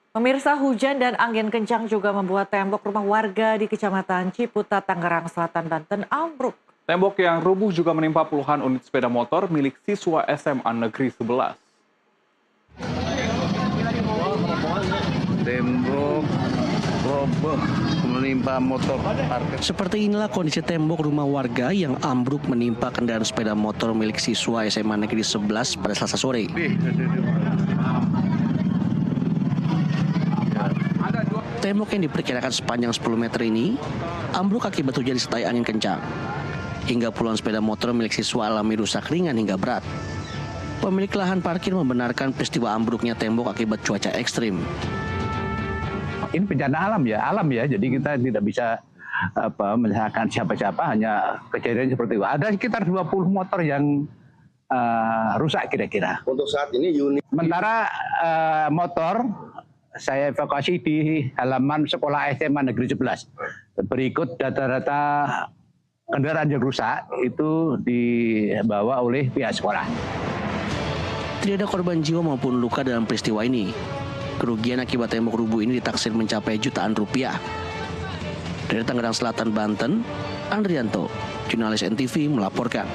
Pemirsa, hujan dan angin kencang juga membuat tembok rumah warga di Kecamatan Ciputat, Tangerang Selatan, Banten ambruk. Tembok yang rubuh juga menimpa puluhan unit sepeda motor milik siswa SMA Negeri 11. Tembok roboh menimpa motor parkir. Seperti inilah kondisi tembok rumah warga yang ambruk menimpa kendaraan sepeda motor milik siswa SMA Negeri 11 pada Selasa sore. Tembok yang diperkirakan sepanjang 10 meter ini ambruk akibat hujan disertai angin kencang. Hingga puluhan sepeda motor milik siswa alami rusak ringan hingga berat. Pemilik lahan parkir membenarkan peristiwa ambruknya tembok akibat cuaca ekstrim. Ini bencana alam ya. Jadi kita tidak bisa menyalahkan siapa-siapa, hanya kejadian seperti itu. Ada sekitar 20 motor yang rusak kira-kira. Untuk saat ini unit. Sementara motor saya evakuasi di halaman sekolah SMA Negeri 11. Berikut data-data kendaraan yang rusak itu dibawa oleh pihak sekolah. Tidak ada korban jiwa maupun luka dalam peristiwa ini. Kerugian akibat tembok rubuh ini ditaksir mencapai jutaan rupiah. Dari Tangerang Selatan, Banten, Andrianto, jurnalis NTV melaporkan.